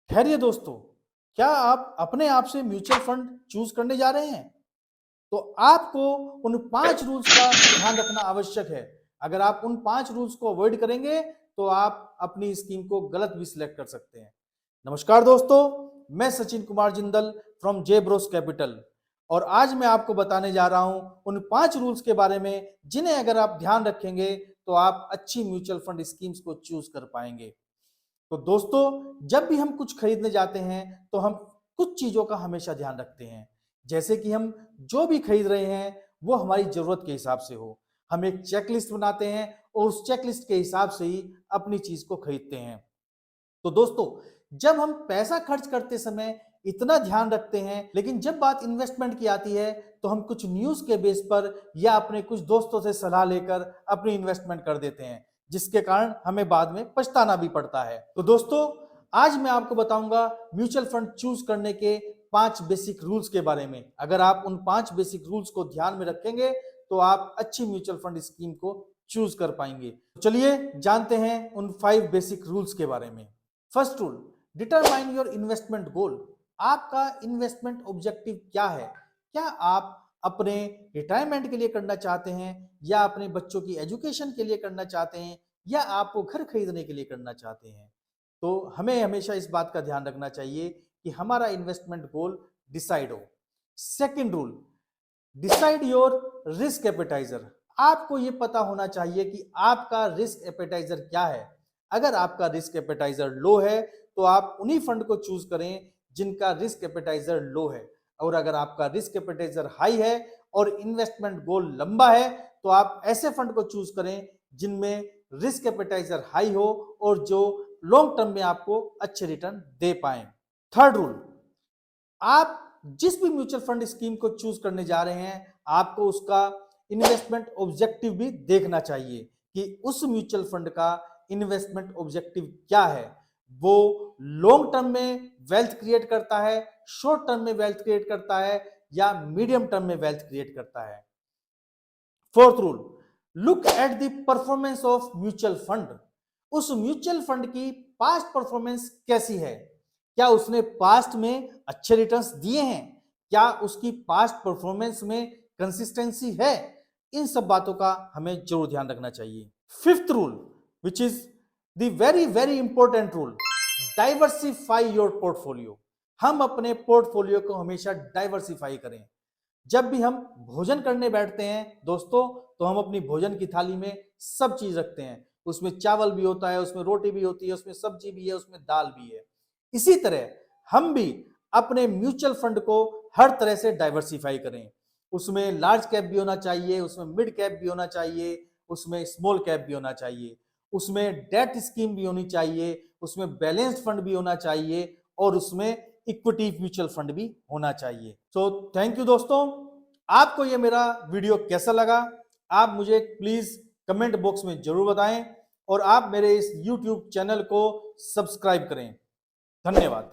खैरिए दोस्तों, क्या आप अपने आप से म्यूचुअल फंड चूज करने जा रहे हैं? तो आपको उन 5 रूल्स का ध्यान रखना आवश्यक है। अगर आप उन 5 रूल्स को अवॉइड करेंगे, तो आप अपनी स्कीम को गलत भी सिलेक्ट कर सकते हैं। नमस्कार दोस्तों, मैं Sachin Kumar Jindal from J Bros capital और आज मैं आपको बताने जा रहा हूं उन 5 रूल्स के बारे में जिन्हें अगर आप ध्यान रखेंगे, तो आप अच्छी म्यूचुअल फंड स्कीम्स को चूज कर पाएंगे। तो दोस्तों, जब भी हम कुछ खरीदने जाते हैं तो हम कुछ चीजों का हमेशा ध्यान रखते हैं। जैसे कि हम जो भी खरीद रहे हैं वो हमारी जरूरत के हिसाब से हो। हम एक चेकलिस्ट बनाते हैं और उस चेकलिस्ट के हिसाब से ही अपनी चीज को खरीदते हैं। तो दोस्तों, जब हम पैसा खर्च करते समय इतना ध्यान रखते हैं, लेकिन जब बात इन्वेस्टमेंट की आती है तो हम कुछ न्यूज के बेस पर या अपने कुछ दोस्तों से सलाह लेकर अपनी इन्वेस्टमेंट कर देते हैं, जिसके कारण हमें बाद में पछताना भी पड़ता है। तो दोस्तों, आज मैं आपको बताऊंगा म्यूचुअल फंड चूज करने के 5 बेसिक रूल्स के बारे में। अगर आप उन 5 बेसिक रूल्स को ध्यान में रखेंगे, तो आप अच्छी म्यूचुअल फंड स्कीम को चूज कर पाएंगे। चलिए जानते हैं उन 5 बेसिक रूल्स के बारे में। First rule, determine your investment goal. आपका इन्वेस्टमेंट ऑब्जेक्टिव क्या है? क्या आप अपने रिटायरमेंट के लिए करना चाहते हैं, या अपने बच्चों की एजुकेशन के लिए करना चाहते हैं, या आपको घर खरीदने के लिए करना चाहते हैं? तो हमें हमेशा इस बात का ध्यान रखना चाहिए कि हमारा इन्वेस्टमेंट गोल डिसाइड हो। Second rule, decide your risk appetiser. आपको यह पता होना चाहिए कि आपका रिस्क एपेटाइजर क्या है। अगर आपका रिस्क एपेटाइजर लो है, तो आप उन्हीं फंड को चूज करें जिनका रिस्क एपेटाइजर लो है। और अगर आपका रिस्क एपेटाइजर हाई है और इन्वेस्टमेंट गोल लंबा है, तो आप ऐसे फंड को चूज करें जिनमें रिस्क एपेटाइजर हाई हो और जो लॉन्ग टर्म में आपको अच्छे रिटर्न दे पाए। थर्ड रूल, आप जिस भी म्यूचुअल फंड स्कीम को चूज करने जा रहे हैं, आपको उसका इन्वेस्टमेंट ऑब्जेक्टिव भी देखना चाहिए कि उस म्यूचुअल फंड का इन्वेस्टमेंट ऑब्जेक्टिव क्या है। वो लॉन्ग टर्म में वेल्थ क्रिएट करता है, शॉर्ट टर्म में वेल्थ क्रिएट करता है, या मीडियम टर्म में वेल्थ क्रिएट करता है। Fourth rule, look at the performance of mutual fund. उस म्यूचुअल फंड की पास्ट परफॉर्मेंस कैसी है? क्या उसने पास्ट में अच्छे रिटर्न्स दिए हैं? क्या उसकी पास्ट परफॉर्मेंस में कंसिस्टेंसी है? इन सब बातों का हमें जरूर ध्यान रखना चाहिए। Fifth rule, which is the very very important rule, diversify your portfolio. हम अपने पोर्टफोलियो को हमेशा डाइवर्सिफाई करें। जब भी हम भोजन करने बैठते हैं दोस्तों, तो हम अपनी भोजन की थाली में सब चीज रखते हैं। उसमें चावल भी होता है, उसमें रोटी भी होती है, उसमें सब्जी भी है, उसमें दाल भी है। इसी तरह हम भी अपने म्यूचुअल फंड को हर तरह से डाइवर्सिफाई करें। उसमें लार्ज कैप भी होना चाहिए, उसमें मिड कैप भी होना चाहिए, उसमें स्मॉल कैप भी होना चाहिए, उसमें डेट स्कीम भी होनी चाहिए, उसमें बैलेंस्ड फंड भी होना चाहिए, और उसमें इक्विटी म्यूचुअल फंड भी होना चाहिए। सो थैंक यू दोस्तों। आपको ये मेरा वीडियो कैसा लगा, आप मुझे प्लीज कमेंट बॉक्स में जरूर बताएं, और आप मेरे इस YouTube चैनल को सब्सक्राइब करें। धन्यवाद।